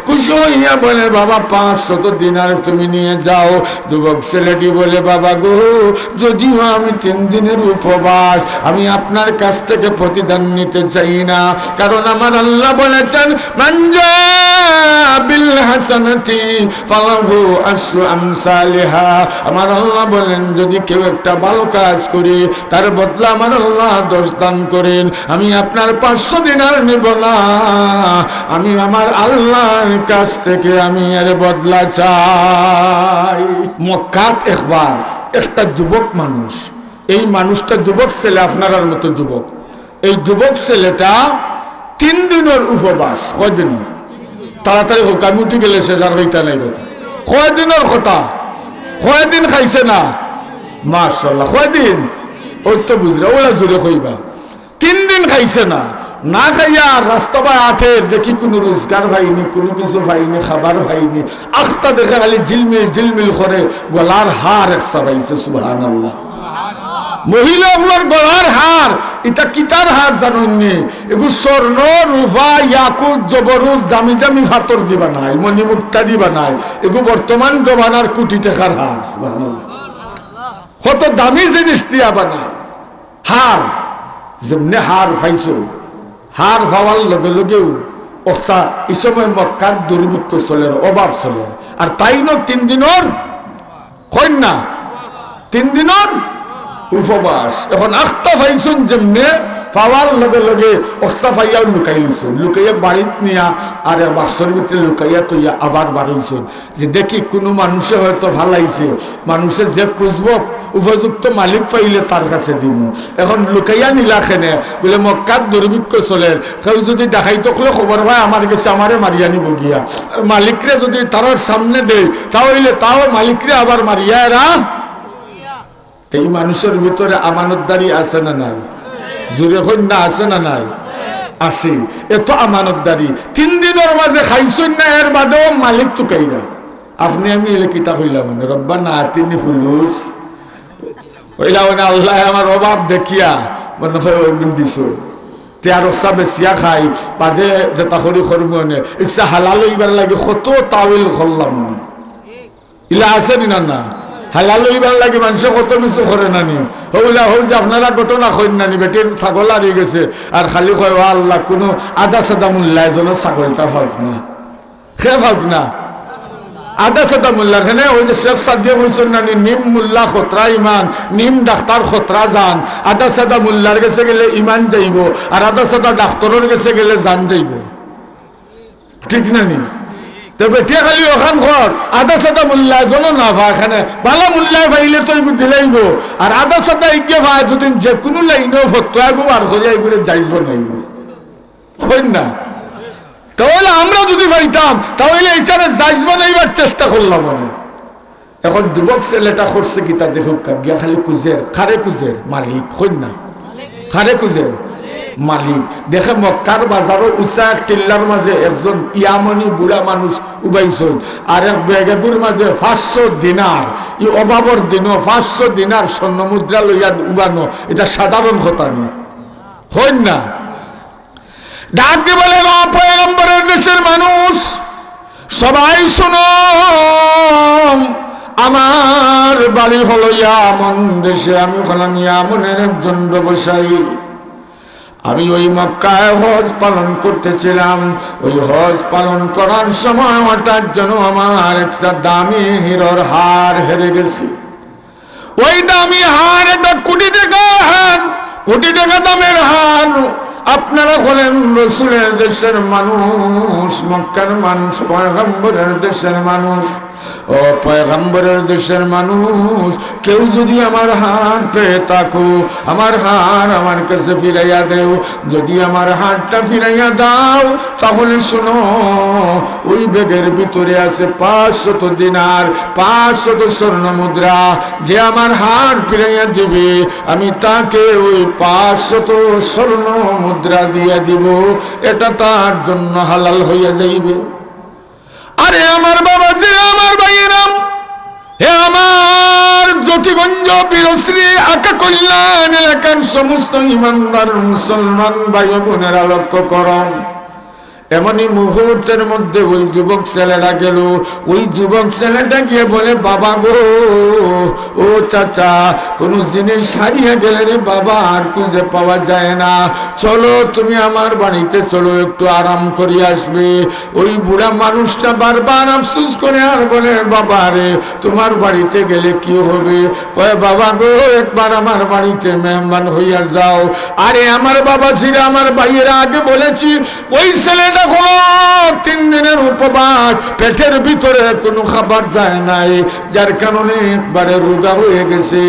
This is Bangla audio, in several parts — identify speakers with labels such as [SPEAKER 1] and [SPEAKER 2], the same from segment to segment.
[SPEAKER 1] খুশি হইয়া বলে বাবা 500 দিনার তুমি নিয়ে যাও। যুবক ছেলেটি বলে বাবা গো, যদিও আমি 3 দিনের উপবাস, আমি আপনার কাছ থেকে প্রতিদান নিতে চাই না, কারণ আমার আল্লাহ বলেছেন মানজা বিল হাসানাতি ফালাহু আশরু আমসালিহা। আমার আল্লাহ বলেন যদি কেউ একটা ভালো কাজ করে তার বদলা আমার আল্লাহ 10 দান করেন। আমি আপনার 500 দিনার নেব না, আমি আমার আল্লাহর কাছ থেকে আমি এর বদলা চাই। মক্কাত একবার একটা যুবক মানুষ, এই মানুষটা যুবক ছেলে, আপনার মতো যুবক, এই যুবক ছেলেটা 3 দিনের উপবাস। কয় দিনের? তাড়াতাড়ি হোক, আমি উঠে গেলে সে যার হইতা নাই কথা। কয় দিনের কথা? কয় দিন খাইছে না? মাশাআল্লাহ, কয় দিন? ওই তো বুঝলে, ওরা জোরে কইবা 3 দিন খাইছে না। না খাইয়া রাস্তা বা আঠের দেখি কোনো রোজগার পাইনি, কোনো কিছু পাইনি, খাবার পাইনি, আখটা দেখে খালি ঝিলমিল ঝিলমিল করে গলার হার একটা পাইছে। সুবহানাল্লাহ। মহিলা আপনার গলার হার, এটা কিতার হার জানুননি? এগুলো স্বর্ণ, রূপা, ইয়াকুত, জবরুত, দামি দামি ফাতর দিবা নাই, মণিমুক্তা দিবা নাই, এগুলো বর্তমান জমানার কোটি টাকার হার। সুবহানাল্লাহ। কত দামি জিনিস দিয়া বানায় হার। যেমনি হার পাইছো, হার পাওয়ার লগে লগেও অসা এই সময় মক্কার দুর্ভিক্ষ চলের, অভাব চলের, আর তাই ন 3 দিনের কন্যা, 3 দিনের উপবাস। এখন আখটা পাইছেন যেমনে পাওয়ার লগে লগে অস্তা পাইয়াও লুকাই লইছেন, লুকাইয়া বাড়িত নিয়া আর বাক্সর ভিতরে লুকাইয়া তৈয়া আবার বাড়াইছেন যে দেখি কোনো মানুষে হয়তো ভালাইছে, মানুষে যে খুঁজব উপযুক্ত মালিক পাইলে তার কাছে দিব। এখন লুকাইয়া নিলা খেনে বলে মক্কার দুর্ভিক্ষ চলে, কেউ যদি দেখাই তকলে খবর হয় আমার কাছে, আমারে মারিয়া নিব গিয়া, আর মালিকরে যদি তার সামনে দেয় তাহলে তাও মালিকরে আবার মারিয়া এরা। এই মানুষের ভিতরে আমানতদারি আছে না নাই? জোরে কন্যা আছে না নাই? আছে। এত আমানতদারি 3 দিনের মাঝে খাইছেন না, এর বাদেও মালিক তো কাইরা। আপনি আমি এলে কিতা কইলাম মানে রব্বানা আতিনি ফুলুস কইলা মানে আল্লাহ আমার অভাব দেখিয়া মনে হয় ওগুন দিছো তে আর ওসা বেচিয়া খাই বাদে যেটা করি কর্মনে ইচ্ছা হালাল হইবার লাগে কত তাওইল করলাম। ইলা আছে না না? হালাল হইবার লাগে মানুষে কত কিছু করে নানি। হইলা হই যে আপনারা ঘটনা কইন নানি, বেটির ছাগল হারিয়ে গেছে আর খালি কয় আল্লাহ কোনো আদা সাদা মূল্যায় যেন ছাগলটা ভাগ না, খে ভাগ না আদা সাদা মোল্লা খানে। ওই যে শেখ সাদিয়া বলছেন নানি নিম মোল্লা খতরা ইমান, নিম ডাক্তার খতরা জান। আদা সাদা মোল্লার গেছে গেলে ইমান যাইব, আর আদা সাদা ডাক্তারের গেছে গেলে জান যাইব, ঠিক নানি? তো বেটিয়া খালি ওখান ঘর আদা সাদা মূল্যায় জন না ভা, এখানে ভালো মূল্যায় পাইলে তো এগুলো দিলাইব, আর আদা সাদা ইগে ভাই যদি যে কোনো লাইনেও ফটো বার করিয়া এগুলো যাইব নাইব, হয় না? তাহলে আমরা যদি পাইতাম তাহলে এটারে যাইজ বানাইবার চেষ্টা করলাম মানে। এখন যুবক ছেলেটা করছে কি তা দেখুক গিয়া খালি কুজের, খারে কুজের মালিক, হয় না? খারে কুজের মালিক দেখে মক্কার বাজারও উঁচা এক টিল্লার মাঝে একজন ইয়ামনি বুড়া মানুষ উবাইছেন, আর এক বেগাগুর মাঝে 500 দিনার, ই অভাবর দিনও 500 দিনার স্বর্ণ মুদ্রা লইয়া উবানো এটা সাধারণ কথা নেই, হয় না? ডাক দিয়ে বলে পয়গম্বরের দেশের মানুষ সবাই শোনো, আমার বাড়ি হলো ইয়ামন দেশে, আমি হলাম ইয়ামনের একজন ব্যবসায়ী। আমি ওই মক্কায় হজ পালন করতেছিলাম, ওই হজ পালন করার সময় হঠাৎ যেন আমার একটা দামি হিরোর হার হেরে গেছি। ওই দামি হার একটা কোটি টাকা হার, কোটি টাকা দামের হার। আপনারা হলেন রসুলের দেশের মানুষ, মক্কার মানুষ, পয়গম্বরের দেশের মানুষ। ও পয়গম্বরের দেশের মানুষ, কেউ যদি আমার হার পেয়ে থাকো, আমার হার আমার কাছে ফিরাইয়া দেও। যদি আমার হারটা ফিরাইয়া দাও তাহলে শোনো, ওই ব্যাগের ভিতরে আছে 500 দিনার, 500 স্বর্ণ মুদ্রা। যে আমার হার ফিরাইয়া দিবে আমি তাকে ওই 500 স্বর্ণ মুদ্রা দিয়ে দিব, এটা তার জন্য হালাল হইয়া যাইবে। আরে আমার বাবা যে আমার ভাইয়েরাম, হে আমার জটিগঞ্জ বীরশ্রী আকা কল্যাণ এলাকার সমস্ত ইমানদার মুসলমান ভাই বোনেরা লক্ষ্য করুন, এমনই মুহূর্তের মধ্যে ওই যুবক ছেলেটা গেল। ওই যুবক ছেলেটা গিয়ে বলে, বাবা গো, ও চাচা, কোন জিনিস হারিয়ে গেলে রে বাবা, আর খুঁজে পাওয়া যায় না, চলো তুমি আমার বাড়িতে চলো, একটু আরাম করে আসবে। ওই বুড়া মানুষটা বারবার আফসোস করে আর বলে, বাবা রে, তোমার বাড়িতে গেলে কি হবে? কয়, বাবা গো, একবার আমার বাড়িতে মেহমান হইয়া যাও। আরে আমার বাবা ছিরা, আমার ভাইয়েরা আগে বলেছি, ওই ছেলেটা হলো 3 দিনের উপবাস, পেটের ভিতরে কোনো খাবার যায় নাই, যার কারণে একবারে রোগা হয়ে গেছে,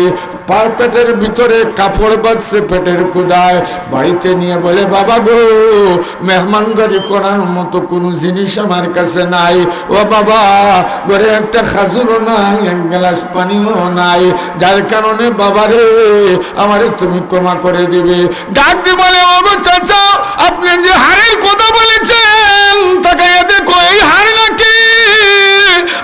[SPEAKER 1] পেটের ভিতরে কাপড় বাঁধছে পেটের কুদায়। বাড়িতে নিয়ে বলে, বাবা গো, মেহমানদারি করার মতো কোনো জিনিস আমার কাছে নাই। ও বাবা, ঘরে একটা খাজুরও নাই, 1 গ্লাস পানিও নাই, যার কারণে বাবারে আমারে তুমি ক্ষমা করে দিবে। ডাক দিয়ে বলে, ও গো চাচা, আপনি যে হাড়ের কথা বলেছেন, তাকাইয়া দেখো, এই হাড় নাকি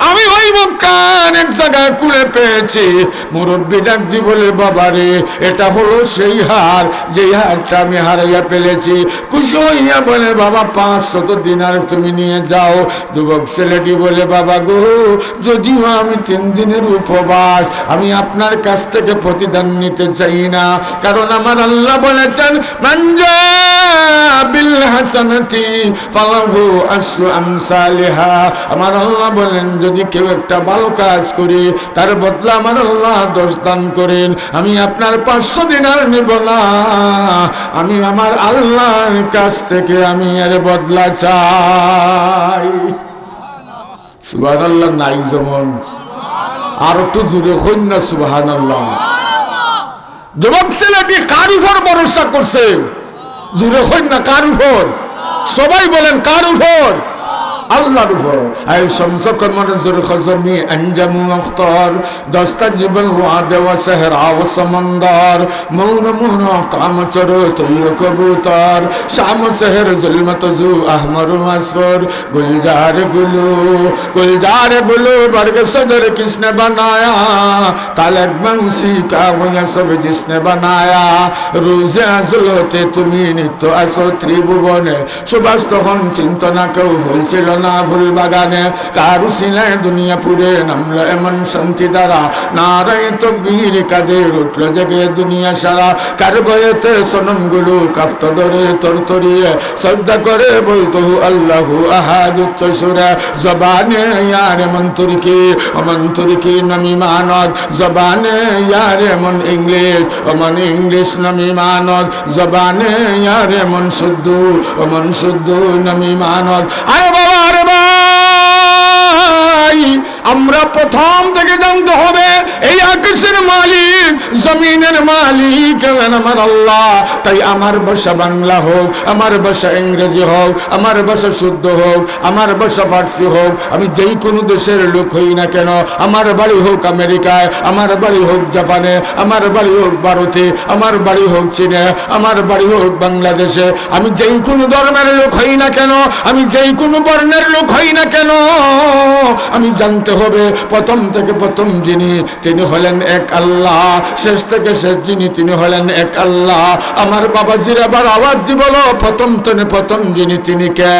[SPEAKER 1] আমি ওই মক্কার এক জায়গায় কুলে পেয়েছি। মুরব্বী ডাক দিয়ে বলে, বাবারে, এটা হলো সেই হার, যেই হারটা আমি হারাইয়া ফেলেছি। খুশি হইয়া বলে, বাবা 500 দিনার তুমি নিয়ে যাও। যুবক ছেলেটি বলে, বাবা গো, যদিও আমি 3 দিনের উপবাস, আমি আপনার কাছ থেকে প্রতিদান নিতে চাই না, কারণ আমার আল্লাহ বলেছেন, মানজা বিল হাসানাতি ফালাহু আশরু আমসালিহা। আমার আল্লাহ বলেন, যদি কেউ একটা ভালো কাজ করে, তার বদলা আমার আল্লাহ 10 দান করেন। আমি আপনার 500 দিনার নেব না, আমি আমার আল্লাহর কাছ থেকে আমি এর বদলা চাই। সুবহানাল্লাহ নাই যেমন, আর একটু জোরে কইন না সুবহানাল্লাহ। যুবক ছেলেটি কার উপর ভরসা করছে? জোরে কইন না, কার উপর? সবাই বলেন, কার উপর? আল্লাহর উপর। আই শামস কমর জুর খজমি আঞ্জামু আখতার, দস্তা জীবন ওয়াদে ওয়া সাহরা ওয়া সমন্দর, মৌন মৌন কাম চর তৈর কবুতর, শাম শহর जुल्मत जू अहमर असफर, गुलजार गुलू बर्ग सदर किसने बनाया, तालब में उसी का वह सब जिसने बनाया। रोजे आजल होते তুমি নিত্য আসো ত্রিভুবনে, সুবাস তখন চিন্তনা কেউ ভুলছিল না ফুল বাগানে, কারু সিনায় দুনিয়া পুরে নামলো এমন শান্তি দ্বারা, নারায় তকবীর কাদের উঠল জেগে দুনিয়া সারা, কার বয়েতে সনমগুলো কাঁপত ডরে তরতরিয়ে, শ্রদ্ধা করে বলতো আল্লাহু আহাদ উচ্চ সুরে, জবানে ইয়ার মন তুর্কি নমি মানত, জবানে ইয়ার মন ইংলিশ ইংলিশ নমি মানত, জবানে ইয়ার মন শুদ্ধ নমি মানত। আরে বাবা, আরে ভাই, আমরা প্রথম থেকে জানতে হবে, এই আকাশের মালিক, জমিনের মালিক আমার আল্লাহ। তাই আমার ভাষা বাংলা হোক, আমার ভাষা ইংরেজি হোক, আমার ভাষা শুদ্ধ হোক, আমার ভাষা ফার্সি হোক, আমি যেই কোনো দেশের লোক হই না কেন, আমার বাড়ি হোক আমেরিকায়, আমার বাড়ি হোক জাপানে, আমার বাড়ি হোক ভারতে, আমার বাড়ি হোক চীনে, আমার বাড়ি হোক বাংলাদেশে, আমি যেই কোনো ধর্মের লোক হই না কেন, আমি যেই কোনো বর্ণের লোক হই না কেন, আমি জানতে হবে প্রথম থেকে প্রথম যিনি, তিনি হলেন এক আল্লাহ, শেষ থেকে শেষ যিনি, তিনি হলেন এক আল্লাহ। আমার বাবাজির আবার আওয়াজ দি বলো, প্রথম তনে প্রথম যিনি, তিনি কে?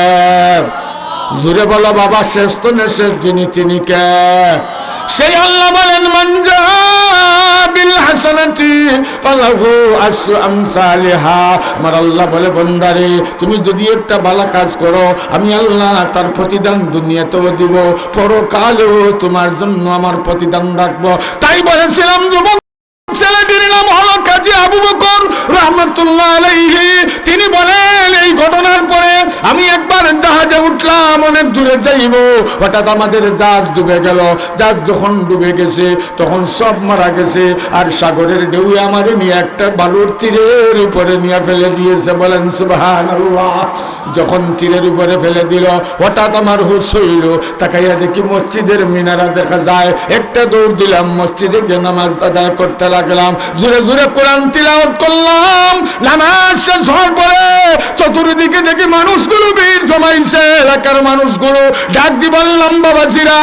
[SPEAKER 1] জোরে বলো বাবা, শেষ তনে শেষ যিনি, তিনি কে? সেই আল্লাহ বলেন, মানজা বিল হাসানাতি ফালাহু আশরু আমসালিহা। আমার আল্লাহ বলে, বান্দারে, তুমি যদি একটা ভালো কাজ করো, আমি আল্লাহ তার প্রতিদান দুনিয়াতেও দিব, পরকালেও তোমার জন্য আমার প্রতিদান রাখবো। তাই বলেছিলাম, যুবক ছেলেটির নাম হলো কাজী আবু বকর রাহমাতুল্লাহ আলাইহি। তিনি বলেন, এই ঘটনার পরে আমি একবার জাহাজে উঠলাম, অনেক দূরে যাইব, হঠাৎ আমাদের জাহাজ ডুবে গেল। জাহাজ যখন ডুবে গেছে, তখন সব মারা গেছে, আর সাগরের ঢেউ আমারে নিয়ে একটা বালুর তীরের উপরে নিয়ে ফেলে দিয়েছে। বলেন সুবহানাল্লাহ। যখন তীরের উপরে ফেলে দিল, হঠাৎ আমার হুঁশ হইল, তাকাইয়া দেখি মসজিদের মিনারা দেখা যায়। একটা দৌড় দিলাম, মসজিদে গিয়ে নামাজ আদায় করতে লাগলাম, জোরে জোরে কোরআন তিলাওয়াত করলাম। নামাজ শেষ হওয়ার পরে চতুর্দিকে দেখি মানুষগুলো ভিড় জমাইছে, এলাকার মানুষগুলো ডাক দি বললাম, বাবাজিরা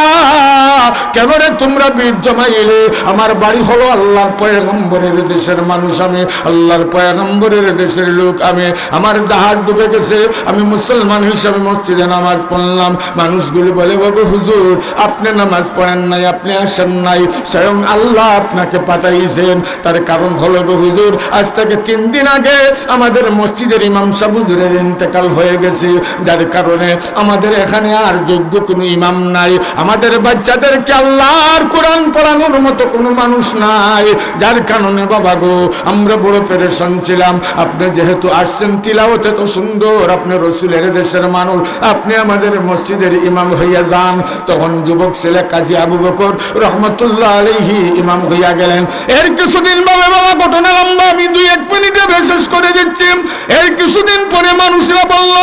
[SPEAKER 1] কেন রে তোমরা ভিড় জমাইলে? আমার বাড়ি হলো আল্লাহর পয়গম্বরের দেশের মানুষ, আমি আল্লাহর পয়গম্বরের দেশের লোক, আমি আমার জাহাজ ডুবে গেছে, আমি মুসলমান হিসাবে মসজিদে নামাজ পড়লাম। মানুষগুলো বলে, বাবা হুজুর আপনি নামাজ পড়েন নাই, আপনি আসেন নাই, স্বয়ং আল্লাহ আপনাকে পাঠাইছেন। তার কারণ হলো গো হুজুর, আজ থেকে 3 দিন আগে আমাদের মসজিদের ইমাম সাহেব হুজুরের ইন্তেকাল হয়ে গেছে, যার কারণে আমাদের এখানে আর যোগ্য কোনো ইমাম নাই, আমাদের বাচ্চাদেরকে আল্লাহর কোরআন পড়ানোর মতো কোনো মানুষ নাই, যার কারণে বাবা গো আমরা বড় পেরেশান ছিলাম। আপনি যেহেতু আসছেন, তিলাওয়াত এত সুন্দর, আপনি রসুলের দেশের মানুষ, আপনি আমাদের মসজিদের ইমাম হইয়া যান। তখন যুবক ছেলে কাজী আবু বকর রহমতুল্লাহ আলাইহি ইমাম হইয়া গেলেন। এর কিছুদিন বাবা ঘটনা লম্বা, আমি 2-1 মিনিটে বিশেষ করে দিচ্ছি। এর কিছুদিন পরে মানুষরা বলল,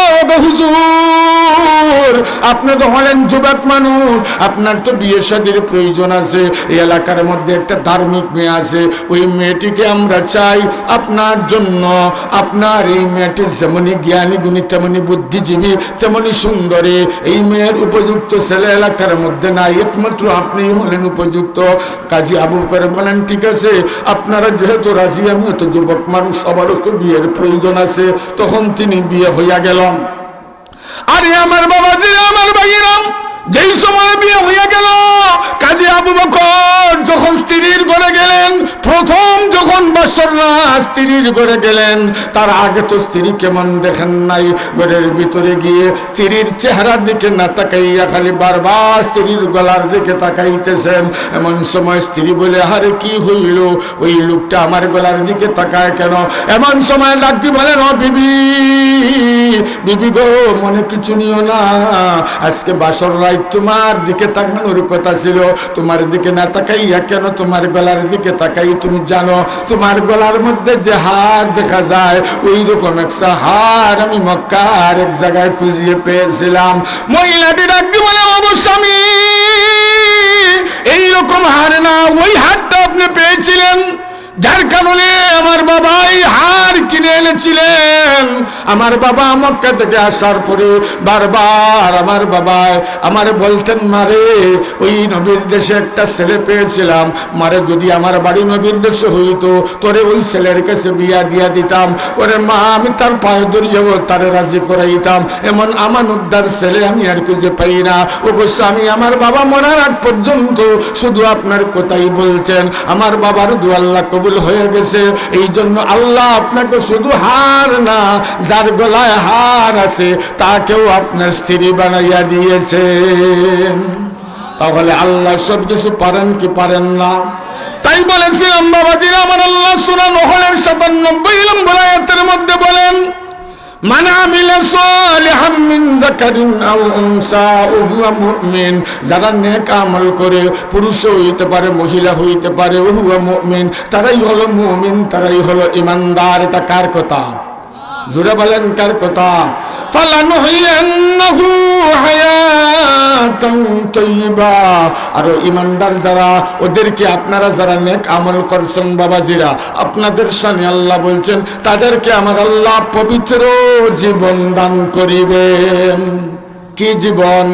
[SPEAKER 1] হুজুর আপনি তো হলেন যুবক মানুষ, আপনার তো বিয়ে শাদীর প্রয়োজন আছে, এই এলাকার মধ্যে একটা ধার্মিক মেয়ে আছে, ওই মেয়েটিকে আমরা চাই আপনার জন্য। আপনার এই মেয়েটি যেমনি জ্ঞানী গুণী, তেমনি বুদ্ধিজীবী, তেমনি সুন্দরী, এই মেয়ের উপযুক্ত ছেলে এলাকার মধ্যে নাই, একমাত্র আপনি হলেন উপযুক্ত। কাজী আবু বকর বলেন, ঠিক আছে আপনারা যেহেতু রাজি, আমি তো যুবক মানুষ, সবারও তো বিয়ের প্রয়োজন আছে। তখন তিনি বিয়ে হইয়া গেলাম। আরে আমার বাবাজি, আমার ভাইয়েরাম, যেই সময় বিয়ে হইয়া গেল, কাজী আবু বকর যখন স্ত্রীর ঘরে গেলেন, প্রথম যখন বাসর রাত স্ত্রীর ঘরে গেলেন, তার আগে তো স্ত্রী কেমন দেখেন নাই। ঘরের ভিতরে গিয়ে স্ত্রীর চেহারার দিকে না তাকাইয়া খালি বারবার স্ত্রীর গলার দিকে তাকাইতেছেন। এমন সময় স্ত্রী বলে, আরে কি হইল, ওই লোকটা আমার গলার দিকে তাকায় কেন? এমন সময় ডাকতে বলেন, ও বিবি, বিবি গো মনে কিছু নিও না, আজকে বাসর রাত তোমার দিকে তাকানোর কথা ছিল, তোমার দিকে না তাকাইয়া কেন তোমার গলার দিকে তাকাই? তুমি জানো তোমার গলার মধ্যে যে হার দেখা যায়, ওই রকম একটা হার আমি মক্কার এক জায়গায় খুঁজিয়ে পেয়েছিলাম। মহিলাটি ডাকতে বলে, অবশ্য আমি এইরকম হার না, ওই হারটা আপনি পেয়েছিলেন, যার কারণে আমার বাবাই হার কিনে এনেছিলেন। আমার বাবা মক্কা থেকে আসার পরে বারবার আমার বাবা আমার বলতেন, মারে ওই নবীর দেশে একটা ছেলে পেয়েছিলাম, মারে যদি আমার বাড়ি নবীর দেশে হইতো, তোরে ওই ছেলের কাছে বিয়া দিয়া দিতাম। ওরে মা, আমি তার পায়ে ধরিয়েও তারে রাজি করাইতাম, এমন আমানতদার ছেলে আমি আর খুঁজে পাই না। অবশ্য আমি আমার বাবা মরার আগ পর্যন্ত শুধু আপনার কথাই বলছেন। আমার বাবার দোয়া আল্লাহ কবুল হয়ে গেছে, এই জন্য আল্লাহ আপনাকে শুধু হার না, যার গলায় হার আছে তাকেও আপনার স্ত্রী বানাইয়া দিয়েছেন। তাহলে আল্লাহ সব কিছু পারেন কি পারেন না? তাই বলেছিলাম বাবাজিরা, আমার আল্লাহ সূরা নহলের 97 নম্বর আয়াতের মধ্যে বলেন, মান আমিলা সালিহাম মিন যাকারিন আও উনসা ওয়া হুয়া মুমিন, যারা নেক আমল করে, পুরুষ হইতে পারে মহিলা হইতে পারে, ওয়া হুয়া মুমিন, তারাই হলো মুমিন, তারাই হলো ঈমানদার। এটা কার কথা? জোরে বলেন কার কথা? ফালানুহিয়ান্নাহু হায়াতান তাইয়্যিবা, আর ঈমানদার যারা, ওদেরকে আপনারা যারা নেক আমল করছেন বাবাজিরা, আপনাদের শানে আল্লাহ বলছেন তাদেরকে আমার আল্লাহ পবিত্র জীবন দান করিবেন। কি জীবন?